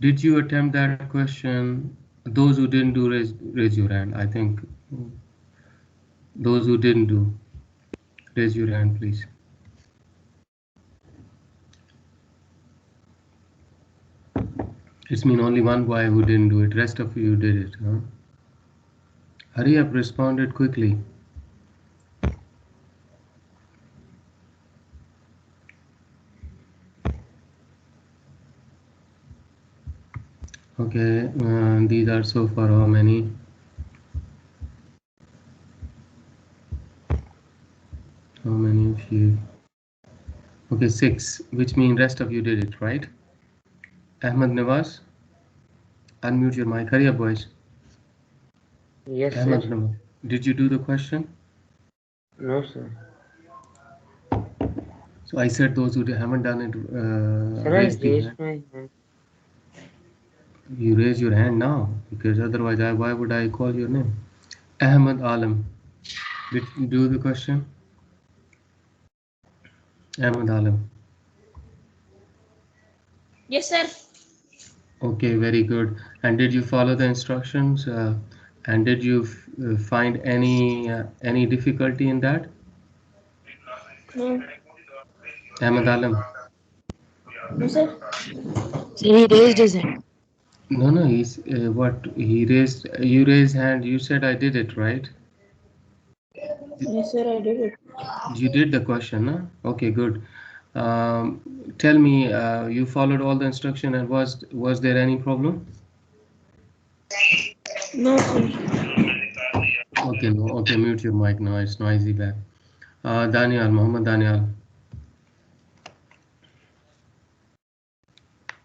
Did you attempt that question? Those who didn't do, raise your hand. I think those who didn't do, raise your hand, please. It's mean only one boy who didn't do it. Rest of you did it, huh? Hurry up, responded quickly. Okay, these are so far how many? How many of you? Okay, 6, which means rest of you did it, right? Ahmed Nawaz, unmute your mic. Hurry up, boys. Yes, Ahmed sir. Nawaz, did you do the question? No, sir. So I said those who haven't done it, Sir, I raise the raised hand. my hand. You raise your hand now, because otherwise, why would I call your name? Ahmed Alam, did you do the question? Ahmed Alam. Yes, sir. Okay, very good. And did you follow the instructions? And did you find any difficulty in that? No. Ahmed Alam. No, sir. Sir, he raised his hand. No, he's what he raised. You raised hand. You said I did it, right? Yes, sir, I did it. You did the question, huh? Okay, good. Tell me, you followed all the instruction, and was there any problem? No, sir. Okay, no. Okay, mute your mic now. It's noisy back. Daniel, Muhammad Daniel.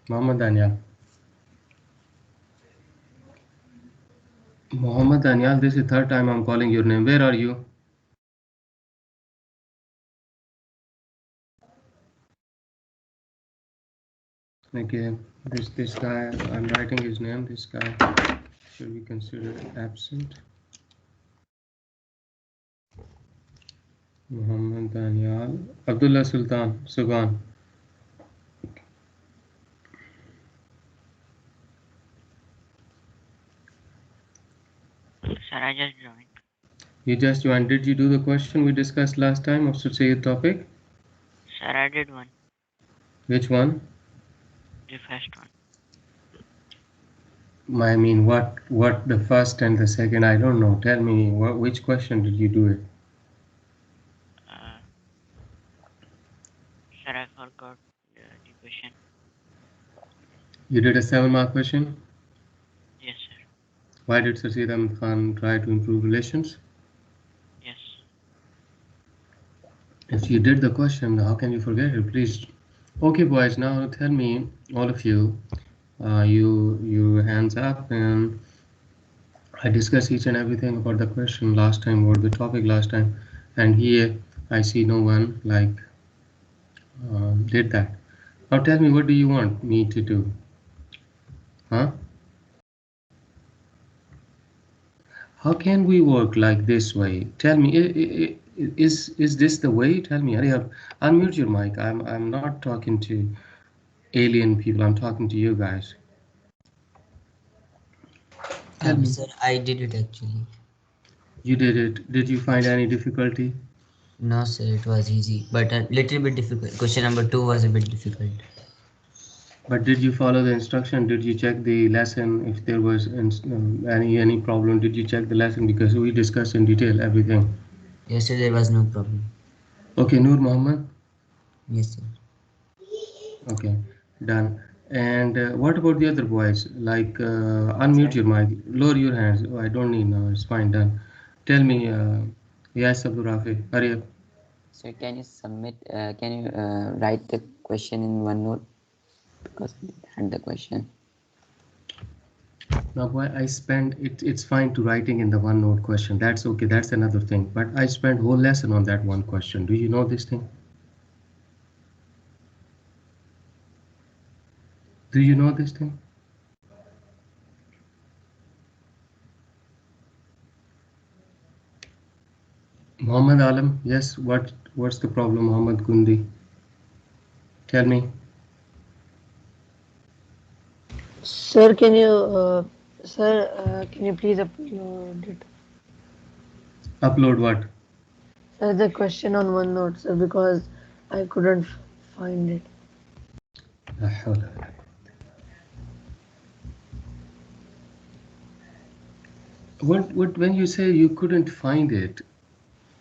Muhammad Daniel. Muhammad Daniel, this is third time I'm calling your name. Where are you? Okay, this guy, I'm writing his name. This guy should be considered absent. Muhammad Daniel. Abdullah Sultan Sugan. Sir, I just joined. You just joined. Did you do the question we discussed last time of Succeed topic? Sir, I did one. Which one? The first one. I mean, what the first and the second? I don't know. Tell me, which question did you do it? Sir, I forgot the question. You did a 7-mark question. Yes, sir. Why did Succeed Ahmed Khan try to improve relations? Yes. If you did the question, how can you forget it? Please. Okay, boys. Now tell me, all of you, you hands up, and I discussed each and everything about the question last time, or the topic last time, and here I see no one like did that. Now tell me, what do you want me to do? Huh? How can we work like this way? Tell me, is this the way? Tell me, hurry up. Unmute your mic. I'm not talking to alien people. I'm talking to you guys. Tell me. Sir, I did it actually. You did it. Did you find any difficulty? No, sir, it was easy, but a little bit difficult. Question number 2 was a bit difficult. But did you follow the instruction? Did you check the lesson if there was any problem? Did you check the lesson, because we discussed in detail everything? Yes, sir, there was no problem. Okay, Noor Muhammad. Yes, sir. Okay, done. And what about the other boys? Like, unmute your mic, lower your hands. Oh, I don't need now. It's fine, done. Tell me, yes, Abdul Rafi, hurry up. So can you submit? Can you write the question in OneNote, because I had the question. Now, why I spend it? It's fine to writing in the OneNote question. That's okay. That's another thing. But I spent whole lesson on that one question. Do you know this thing? Do you know this thing? Muhammad Alam, yes. What's the problem, Muhammad Gundi? Tell me. Sir, can you please upload it? Upload what? Sir, the question on OneNote, sir, because I couldn't find it. لا حول ولا قوة. What when you say you couldn't find it,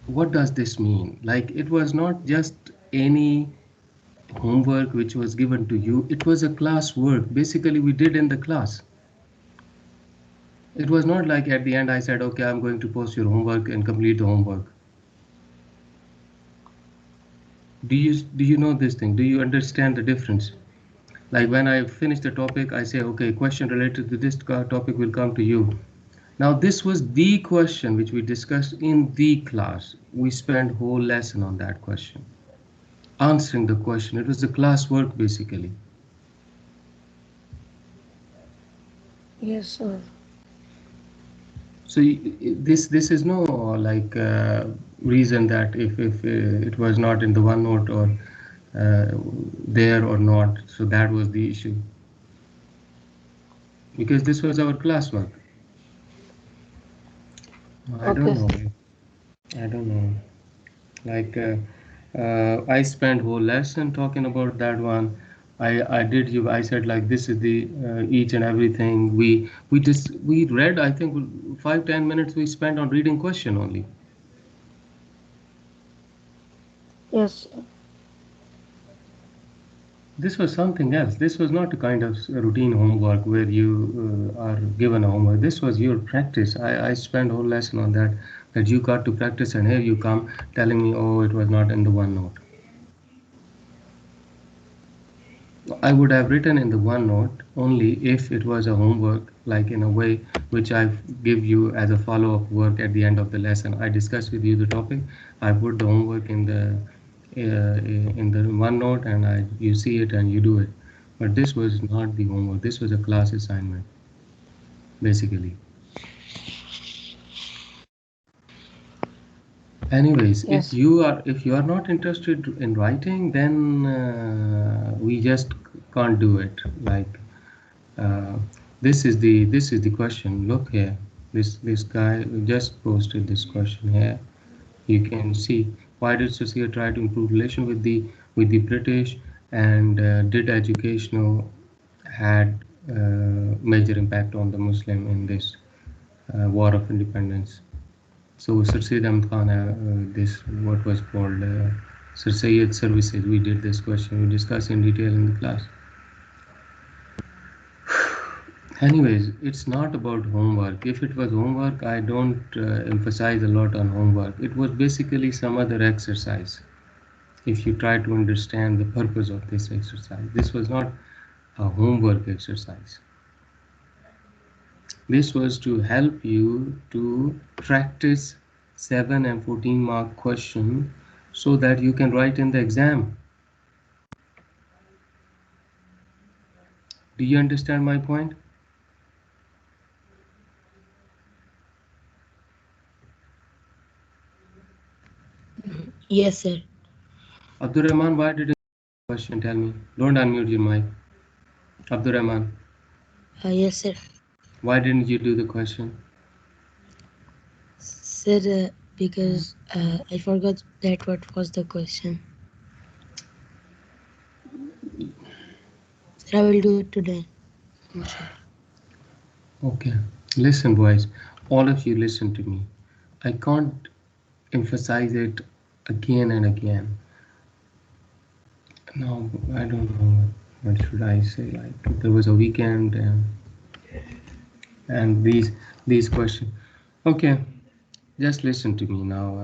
what does this mean? Like it was not just any homework which was given to you, it was a class work. Basically, we did in the class. It was not like at the end I said, okay, I'm going to post your homework and complete the homework. Do you know this thing? Do you understand the difference? Like when I finish the topic, I say, okay, question related to this topic will come to you. Now this was the question which we discussed in the class. We spent whole lesson on that question, answering the question. It was the class work basically. Yes, sir. So this is no like reason that if it was not in the OneNote or there or not, so that was the issue. Because this was our classwork. I don't Okay. know. I don't know. Like I spent whole lesson talking about that one. I did you. I said like this is the each and everything. We read. I think 5-10 minutes we spent on reading question only. Yes, sir. This was something else. This was not a kind of routine homework where you are given a homework. This was your practice. I spent whole lesson on that. That you got to practice, and here you come telling me, oh, it was not in the OneNote. I would have written in the OneNote only if it was a homework, like in a way which I give you as a follow-up work at the end of the lesson. I discuss with you the topic. I put the homework in the OneNote, and you see it and you do it. But this was not the homework. This was a class assignment, basically. Anyways, Yes. if you are not interested in writing, then we just can't do it. Like uh, this is the question. Look here, this guy just posted this question here. You can see, why did Cecilia try to improve relation with the British, and did educational had major impact on the Muslim in this war of independence. So Sir Syed Ahmed Khan, this what was called Sir Syed Services. We did this question. We discussed in detail in the class. Anyways, it's not about homework. If it was homework, I don't emphasize a lot on homework. It was basically some other exercise. If you try to understand the purpose of this exercise, this was not a homework exercise. This was to help you to practice 7 and 14 mark question so that you can write in the exam. Do you understand my point? Yes, sir. Abdul Rahman, why didn't you question? Tell me. Don't unmute your mic. Abdul Rahman, Yes, sir. why didn't you do the question? Sir, because I forgot that what was the question. Sir, I will do it today. Inshallah. Okay. Listen, boys. All of you listen to me. I can't emphasize it again and again. No, I don't know. What should I say? Like there was a weekend and these questions. Okay, just listen to me now.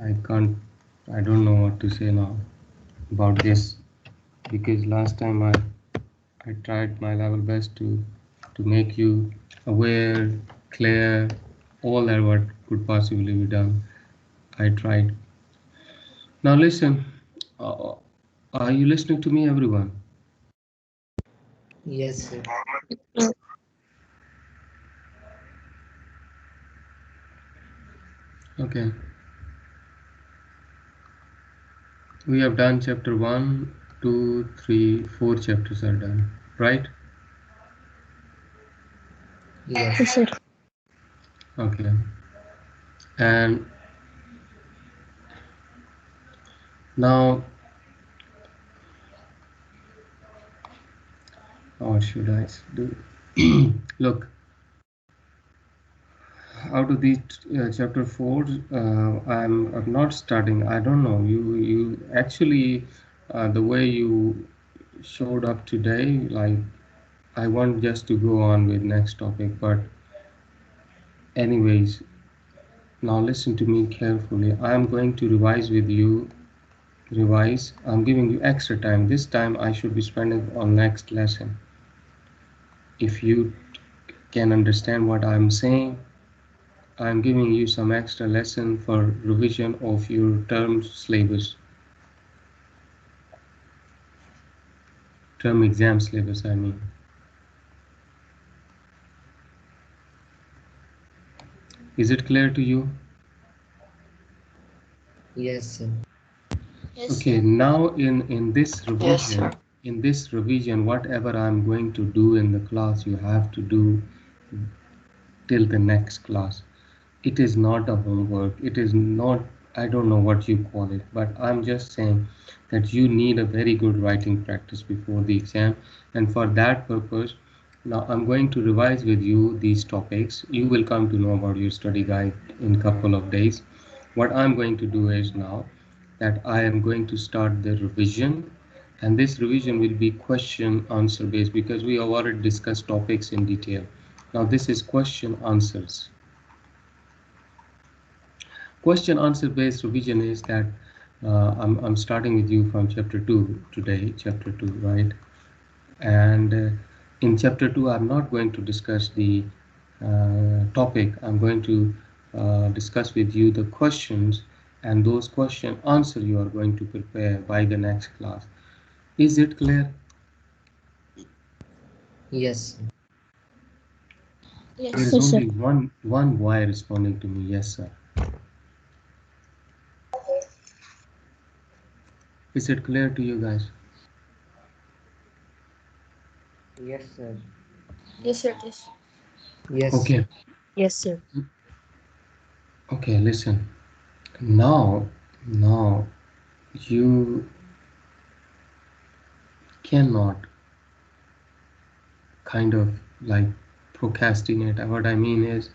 I can't. I don't know what to say now about this, because last time I tried my level best to make you aware, clear, all that what could possibly be done. I tried. Now listen. Uh, are you listening to me, everyone? Yes, sir. Okay. We have done chapter 1, 2, 3, 4 chapters are done. right? Yes. Yes, sir. Okay. And now, what should I do? Look, out of these chapter 4, I'm not starting. I don't know. You actually, the way you showed up today, like I want just to go on with next topic, but anyways, now listen to me carefully. I am going to revise with you. Revise. I'm giving you extra time. This time I should be spending on next lesson. If you can understand what I'm saying, I'm giving you some extra lesson for revision of your term syllabus, term exam syllabus, I mean. Is it clear to you? Yes, sir. Okay, now in this Yes, sir. revision, whatever I'm going to do in the class, you have to do till the next class. It is not a homework. It is not, I don't know what you call it, but I'm just saying that you need a very good writing practice before the exam. And for that purpose, now I'm going to revise with you these topics. You will come to know about your study guide in a couple of days. What I'm going to do is now that I am going to start the revision, and this revision will be question answer based because we have already discussed topics in detail. Now this is question answers. Question answer based revision is that I'm starting with you from chapter 2 today, chapter 2, right? And in chapter 2, I'm not going to discuss the topic. I'm going to discuss with you the questions, and those question answer you are going to prepare by the next class. Is it clear? Yes, sir. There Yes, is sir. only one boy responding to me, yes, sir. Is it clear to you guys? Yes, sir. Yes, sir. Yes. Yes, sir. Okay, Yes, sir. okay, listen. Now you cannot kind of like procrastinate. What I mean is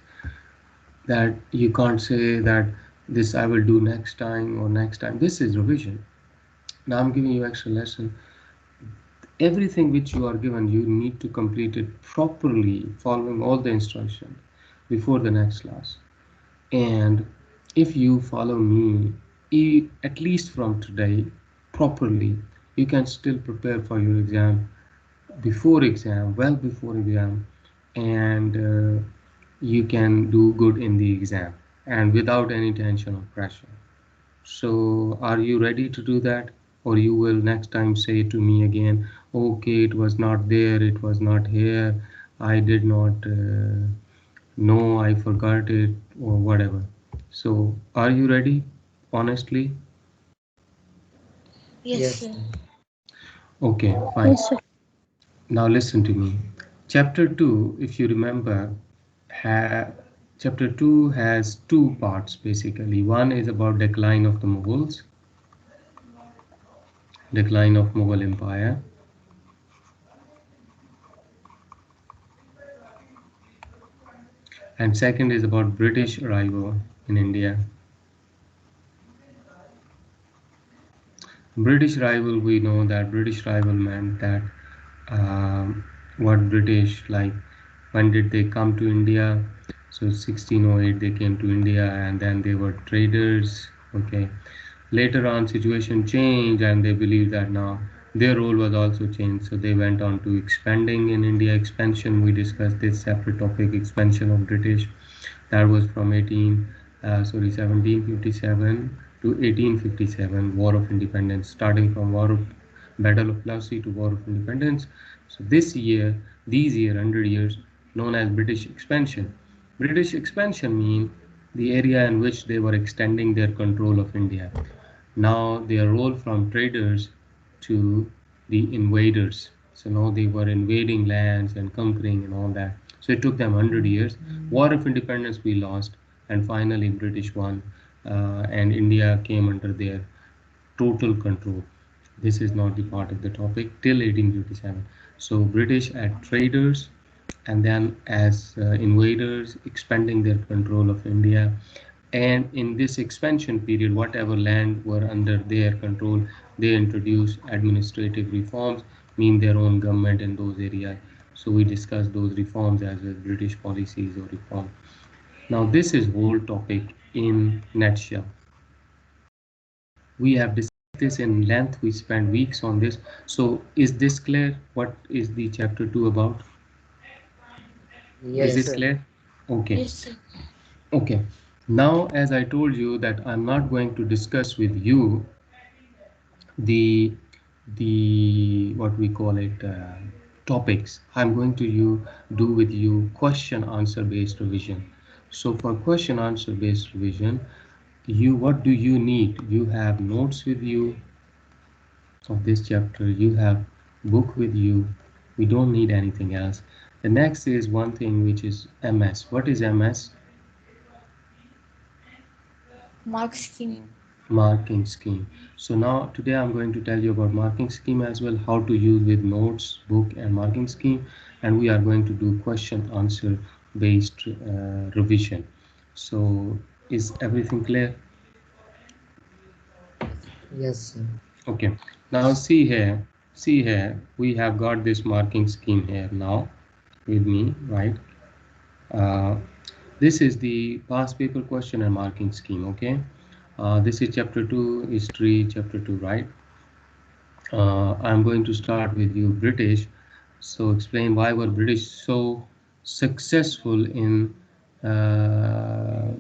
that you can't say that this I will do next time or next time. This is revision. Now I'm giving you extra lesson. Everything which you are given, you need to complete it properly, following all the instructions before the next class. And if you follow me, at least from today, properly, you can still prepare for your exam before exam, well before exam, and you can do good in the exam and without any tension or pressure. So, are you ready to do that? Or you will next time say to me again, okay, it was not there, it was not here, I did not know, I forgot it, or whatever. So, are you ready? Honestly? Yes, Yes, sir. sir. Okay, fine. Yes, sir. Now listen to me. Chapter 2, if you remember, ha chapter 2 has two parts basically. One is about decline of the Mughals, decline of Mughal Empire, and second is about British arrival in India. British arrival, we know that British arrival meant that what British, like when did they come to India? So 1608 they came to India and then they were traders. Okay, later on situation changed and they believed that now their role was also changed, so they went on to expanding in India. Expansion, we discussed this separate topic, expansion of British. That was from 1757 to 1857, War of Independence, starting from War of Battle of Plassey to War of Independence. So these 100 years, known as British expansion. British expansion mean the area in which they were extending their control of India. Now their role from traders to the invaders. So now they were invading lands and conquering and all that. So it took them 100 years. War of independence we lost, and finally British won, and India came under their total control. This is not the part of the topic till 1857. So British as traders, and then as invaders, expanding their control of India. And in this expansion period, whatever land were under their control, they introduced administrative reforms, mean their own government in those areas. So we discussed those reforms as well, British policies or reform. Now this is whole topic in nutshell. We have discussed this in length. We spent weeks on this. So is this clear? What is the chapter 2 about? Is Yes, it Yes. sir. clear? Okay. Yes, sir. Okay. Now, as I told you that I'm not going to discuss with you the what we call it topics. I'm going to do with you question answer based revision. So for question answer based revision, what do you need? You have notes with you of this chapter, you have book with you. We don't need anything else. The next is one thing, which is MS. What is MS? Mark scheme. Scheme. Marking scheme. So now today I'm going to tell you about marking scheme as well, how to use with notes, book and marking scheme, and we are going to do question answer based revision. So is everything clear? Yes. Yes, sir. Okay, now see here, we have got this marking scheme here now with me, right? uh, this is the past paper question and marking scheme. Okay, this is chapter 2 history, chapter 2, right? I'm going to start with you British. So explain why were British so successful uh,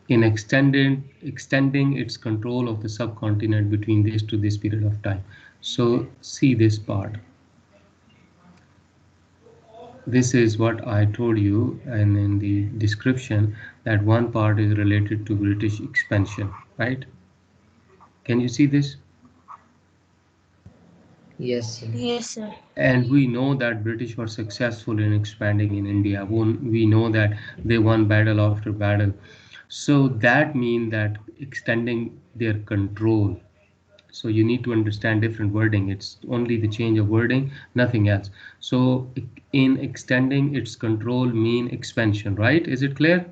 in extending its control of the subcontinent between this to this period of time. So see this part. This is what I told you, and in the description, that one part is related to British expansion, right? Can you see this? Yes, sir. Yes, sir. And we know that British were successful in expanding in India. We know that they won battle after battle. So that means that extending their control. So you need to understand different wording. It's only the change of wording, nothing else. So in extending its control mean expansion, right? Is it clear?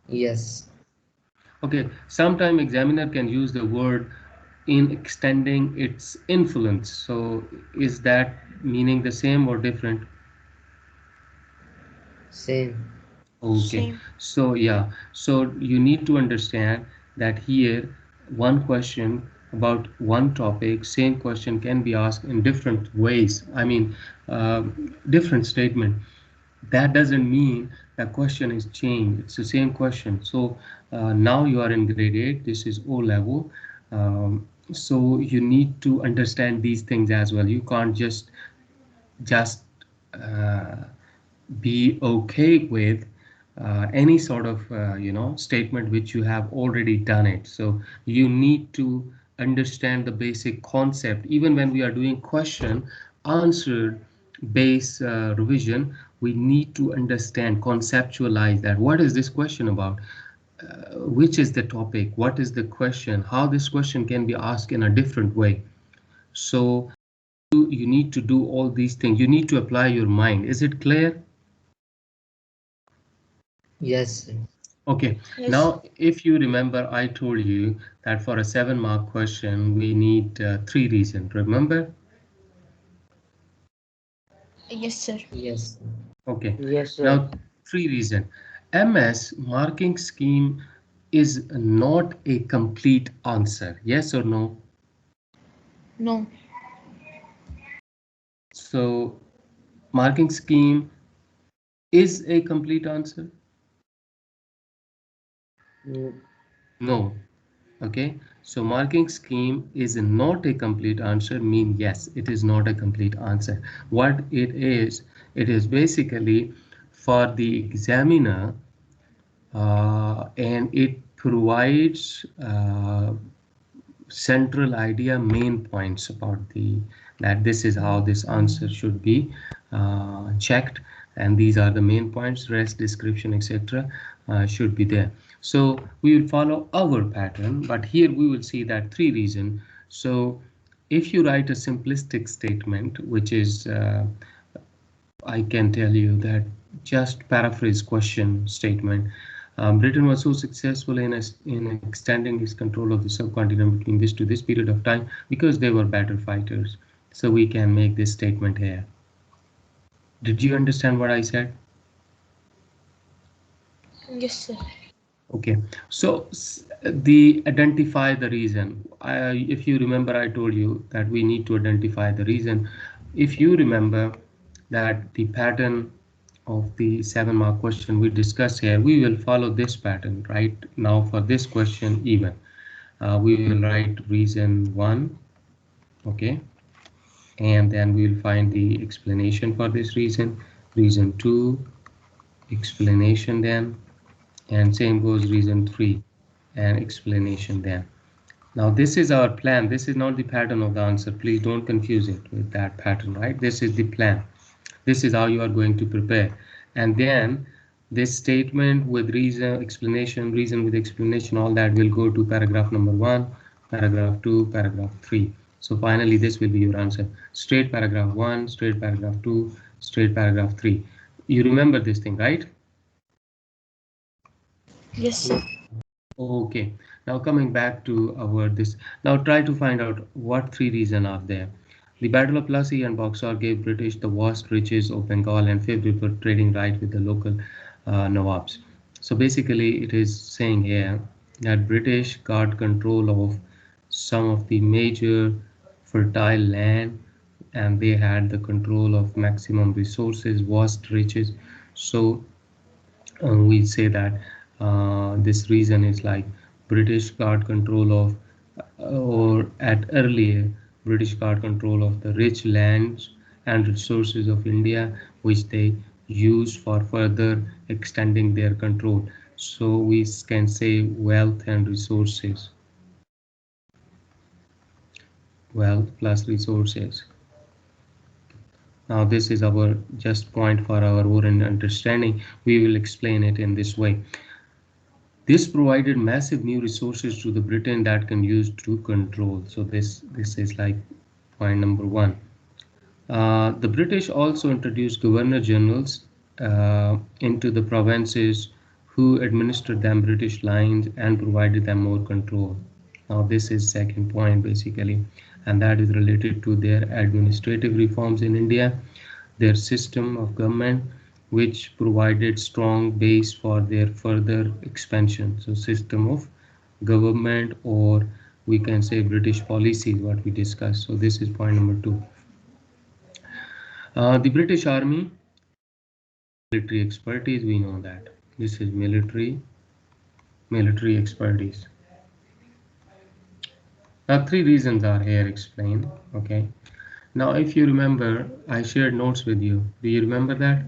Yes. Okay, sometime examiner can use the word in extending its influence. So is that meaning the same or different? Same. Okay, Same. so yeah, so you need to understand that here one question about one topic, same question can be asked in different ways. I mean, uh, different statement. That doesn't mean the question is changed. It's the same question. So now you are in grade 8. This is O level. So you need to understand these things as well. You can't just uh, be okay with any sort of statement which you have already done it. So you need to understand the basic concept. Even when we are doing question answer base revision, we need to understand, conceptualize that what is this question about, which is the topic, what is the question, how this question can be asked in a different way. So you need to do all these things. You need to apply your mind. Is it clear? Yes, sir. Okay, Yes. now if you remember, I told you that for a 7 mark question, we need 3 reasons. Remember? Yes, sir. Yes, sir. Okay, Yes, sir. now 3 reasons. MS marking scheme is not a complete answer. Yes or no? No. So marking scheme is a complete answer? Mm, No. Okay, so marking scheme is not a complete answer mean yes, it is not a complete answer. What it is basically for the examiner, and it provides central idea, main points about that this is how this answer should be checked, and these are the main points, rest, description, etc. Should be there. So we will follow our pattern, but here we will see that 3 reasons. So if you write a simplistic statement, which is I can tell you that, just paraphrase question statement. Britain was so successful in extending its control of the subcontinent between this to this period of time because they were better fighters. So we can make this statement here. Did you understand what I said? Yes, sir. Okay, so the identify the reason. If you remember, I told you that we need to identify the reason. If you remember that the pattern of the 7-mark question we discussed here, we will follow this pattern right now for this question even. We will write reason 1, okay, and then we will find the explanation for this reason 2, explanation then, and same goes reason 3 and explanation then. Now this is our plan. This is not the pattern of the answer. Please don't confuse it with that pattern, right? This is the plan. This is how you are going to prepare. And then this statement with reason, explanation, reason with explanation, all that will go to paragraph number 1, paragraph 2, paragraph 3. So finally this will be your answer. Straight paragraph 1, straight paragraph 2, straight paragraph 3. You remember this thing, right? Yes, sir. Okay, now coming back to our this, now try to find out what 3 reasons are there. The Battle of Plassey and Boxer gave British the vast riches of Bengal and favored trading right with the local Nawabs. So basically it is saying here that British got control of some of the major fertile land, and they had the control of maximum resources, vast riches. So we say that this reason is like British got control of, or at earlier, British got control of the rich lands and resources of India, which they use for further extending their control. So we can say wealth and resources, wealth plus resources. Now this is our just point for our own understanding. We will explain it in this way. This provided massive new resources to the Britain that can use to control. So this is like point number 1. The British also introduced governor generals into the provinces who administered them British lines and provided them more control. Now this is second point basically, and that is related to their administrative reforms in India, their system of government, which provided strong base for their further expansion. So system of government, or we can say British policy, what we discussed. So this is point number 2. The British Army, military expertise, we know that. This is military expertise. Now 3 reasons are here explained, okay. Now if you remember, I shared notes with you. Do you remember that?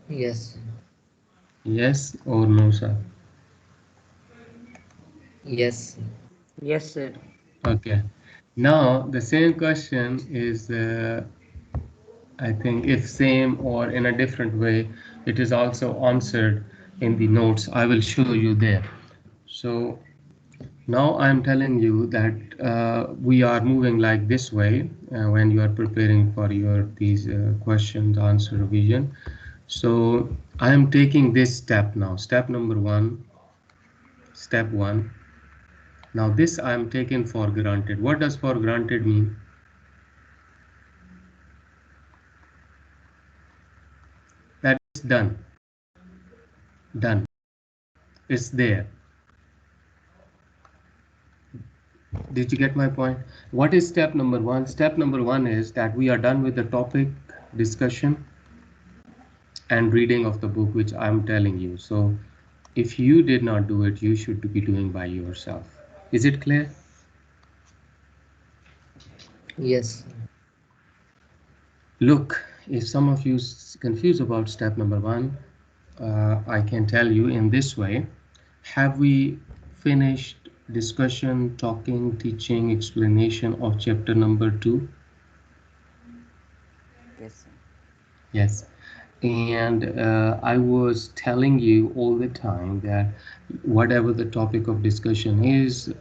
Yes. Yes or no, sir? Yes. Yes, sir. Okay. Now the same question is, I think if same or in a different way, it is also answered in the notes. I will show you there. So now I'm telling you that we are moving like this way when you are preparing for your these questions answer revision. So I am taking this step now. Step number 1. Step 1. Now this I am taking for granted. What does for granted mean? That is done. Done. It's there. Did you get my point? What is step number 1? Step number 1 is that we are done with the topic discussion and reading of the book, which I'm telling you. So if you did not do it, you should be doing by yourself. Is it clear? Yes. Look, if some of you confused about step number 1, I can tell you in this way. Have we finished discussion, talking, teaching, explanation of chapter number 2? Yes, sir. Yes. And I was telling you all the time that whatever the topic of discussion is,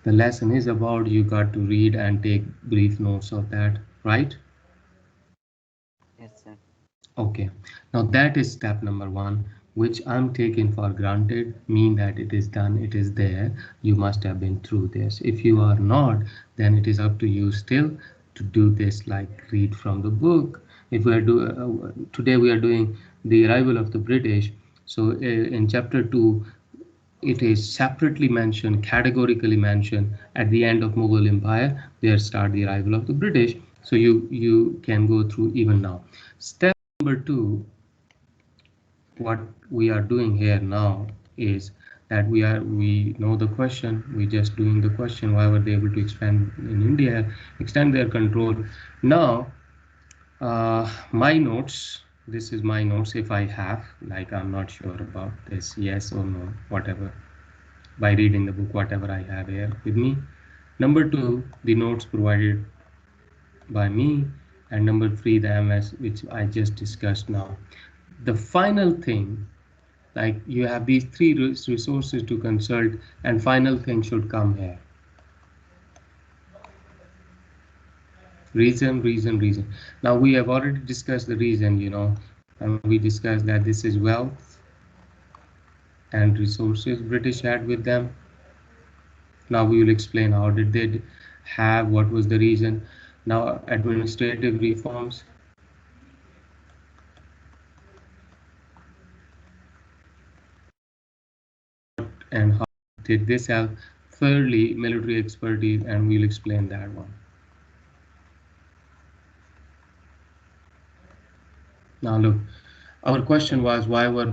the lesson is about, you got to read and take brief notes of that, right? Yes, sir. Okay, now that is step number 1, which I'm taking for granted, mean that it is done, it is there, you must have been through this. If you are not, then it is up to you still to do this, like read from the book. If we are today we are doing the arrival of the British, so in chapter 2 it is separately mentioned, categorically mentioned at the end of Mughal Empire. There start the arrival of the British. So you can go through even now. Step number 2, what we are doing here now is that we know the question, we just doing the question, why were they able to expand in India, extend their control. Now my notes, this is my notes, if I have, like, I'm not sure about this, yes or no, whatever, by reading the book, whatever I have here with me. Number 2, the notes provided by me, and number 3, the MS, which I just discussed now. The final thing, like, you have these 3 resources to consult, and final thing should come here. Reason. Now we have already discussed the reason, and we discussed that this is wealth and resources British had with them. Now we will explain how did they have, what was the reason. Now administrative reforms, and how did this have fairly military expertise, and we'll explain that one. Now look, our question was, why were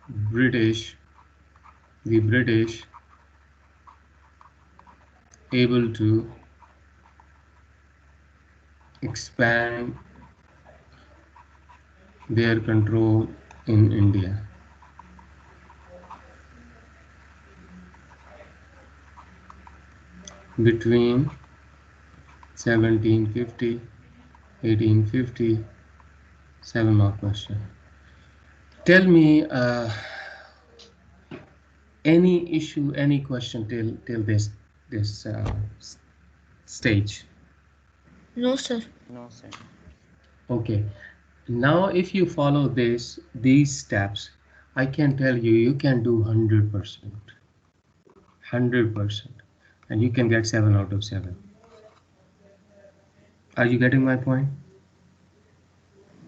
British the British able to expand their control in India between 1750 1850? 7 more question. Tell me any issue, any question till this stage. No, sir. No, sir. Okay. Now, if you follow these steps, I can tell you, you can do 100%, 100%, and you can get 7 out of 7. Are you getting my point?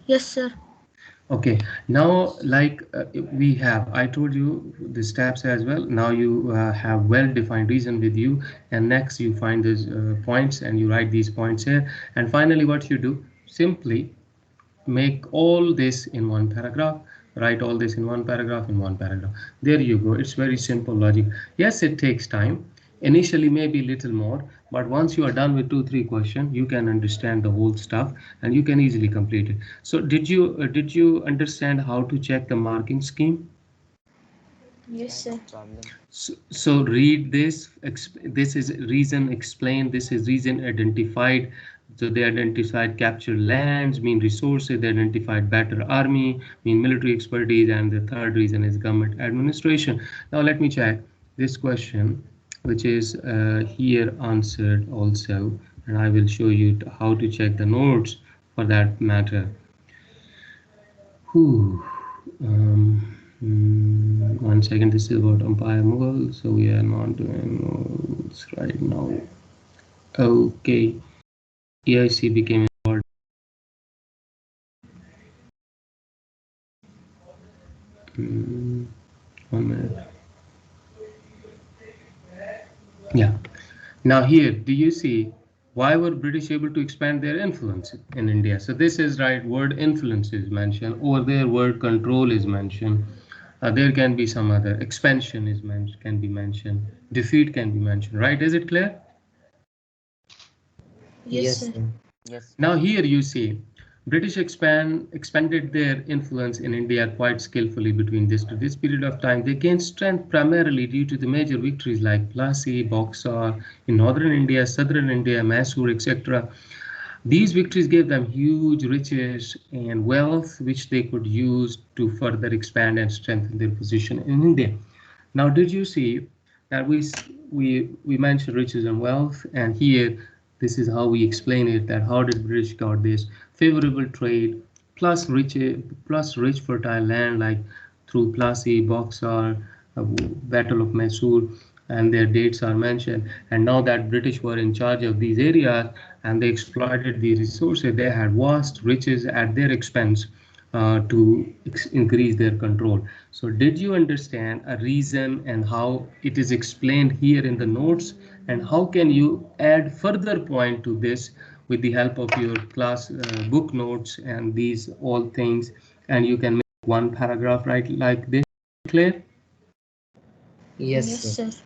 Yes, sir. Okay, now, like, I told you the steps as well. Now you have well-defined reason with you, and next you find these points and you write these points here. And finally, what you do, simply make all this in one paragraph, write all this in one paragraph, there you go. It's very simple logic. Yes, it takes time initially, maybe little more, but once you are done with 2 3 questions, you can understand the whole stuff and you can easily complete it. So did you understand how to check the marking scheme? Yes, Yeah, sir. no problem. So read this. This is reason explained. This is reason identified. So they identified captured lands, mean resources. They identified better army, mean military expertise, and the third reason is government administration. Now let me check this question, which is here answered also, and I will show you how to check the notes for that matter. Whew. 1 second, this is about Empire Mughal, so we are not doing notes right now. Okay, EIC became involved. 1 minute. Yeah. Now here, do you see why were British able to expand their influence in India? So this is right. Word influence is mentioned. Over there, word control is mentioned. There can be some other expansion is can be mentioned. Defeat can be mentioned. Right? Is it clear? Yes, Yes, sir. sir. Yes, sir. Now here you see British expanded their influence in India quite skillfully between this period of time. They gained strength primarily due to the major victories like Plassey, Boxer in northern India, southern India, Mysore, etc. These victories gave them huge riches and wealth, which they could use to further expand and strengthen their position in India. Now, did you see that we mentioned riches and wealth, and here this is how we explain it: that how did British got this favorable trade plus rich fertile land like through Plassey, Boxer, Battle of Mysore, and their dates are mentioned. And now that British were in charge of these areas and they exploited the resources, they had vast riches at their expense to increase their control. So did you understand a reason and how it is explained here in the notes, and how can you add further point to this with the help of your class book notes and these all things, and you can make one paragraph right like this? Clear? Yes, Yes, sir. sir.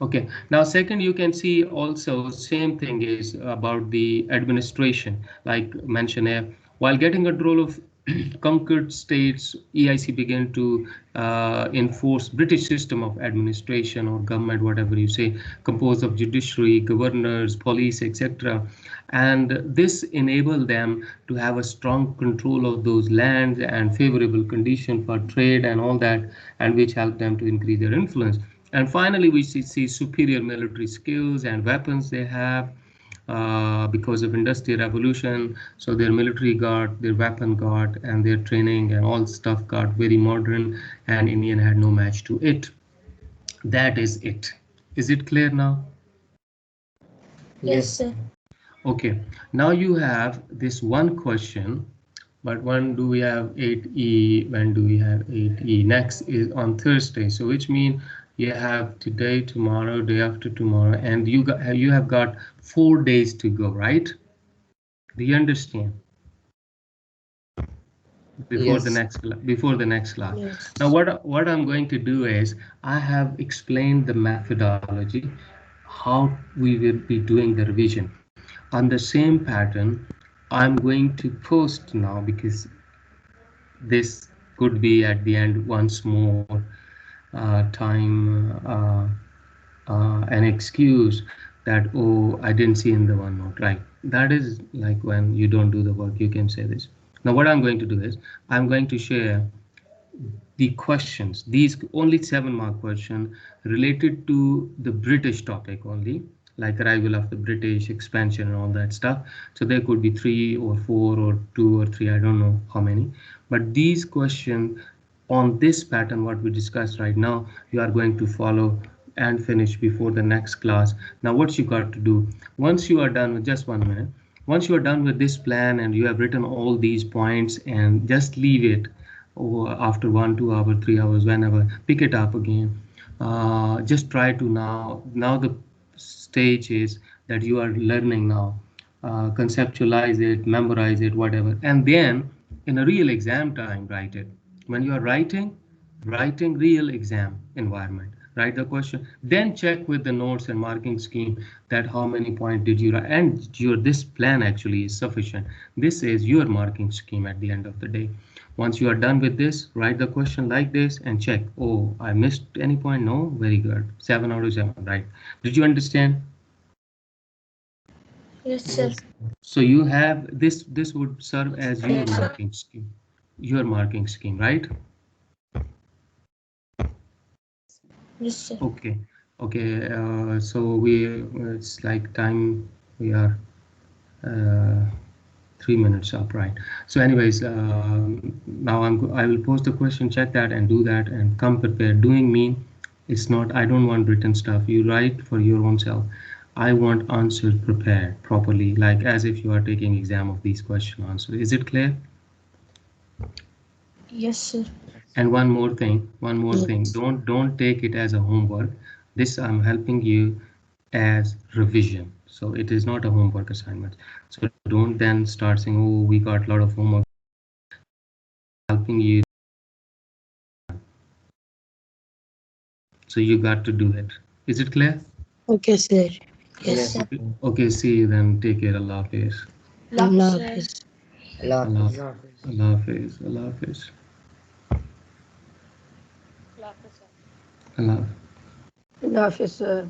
Okay, now second, you can see also same thing is about the administration, like mentioned here. While getting control of conquered states, EIC began to enforce British system of administration or government, whatever you say, composed of judiciary, governors, police, etc. And this enabled them to have a strong control of those lands and favorable condition for trade and all that, and which helped them to increase their influence. And finally, we see superior military skills and weapons they have because of industrial revolution. So their military got, their weapon got, and their training and all stuff got very modern, and Indian had no match to it. That is it. Is it clear now? Yes, Yes. sir. Okay, now you have this one question, but when do we have 8E? When do we have 8E? Next is on Thursday, so which means you have today, tomorrow, day after tomorrow, and you have got 4 days to go, right? Do you understand? Yes. Before the next class. Now Yes. what I'm going to do is I have explained the methodology, how we will be doing the revision on the same pattern. I'm going to post now because this could be at the end once more time an excuse that, oh, I didn't see in the OneNote, right? That is like when you don't do the work, you can say this. Now what I'm going to do is I'm going to share the questions, these only 7 mark question related to the British topic only, like arrival of the British, expansion and all that stuff. So there could be 3 or 4 or 2 or 3, I don't know how many, but these questions on this pattern what we discussed right now, you are going to follow and finish before the next class. Now what you got to do, once you are done with, just 1 minute, once you are done with this plan and you have written all these points, and just leave it, or after 1 2 hours 3 hours, whenever, pick it up again. Just try to now the stage is that you are learning now, conceptualize it, memorize it, whatever, and then in a real exam time write it. When you are writing real exam environment, write the question, then check with the notes and marking scheme that how many points did you write, and your this plan actually is sufficient. This is your marking scheme at the end of the day. Once you are done with this, write the question like this and check, oh, I missed any point, no, very good, 7 out of 7, right? Did you understand? Yes, sir. Yes. So you have this would serve as your Yes, sir. marking scheme, right? Yes, sir. Okay, okay. So it's like time, we are uh, 3 minutes up, right? So anyways, now I will post the question, check that and do that and come prepared. Doing mean it's not, I don't want written stuff. You write for your own self. I want answers prepared properly, like as if you are taking exam of these question answers. Is it clear? Yes, sir. And one more thing, Yes. don't take it as a homework. This I'm helping you as revision, so it is not a homework assignment. So don't then start saying, oh, we got a lot of homework. Helping you, so you got to do it. Is it clear? Okay, sir. Yes, Yes. sir. Okay, okay, see you then, take care, Allah Hafiz. Allah Hafiz. Allah Allah Hafiz. Hafiz. Allah Hafiz. Allah Hafiz. Allah Hafiz. Allah Hafiz, sir.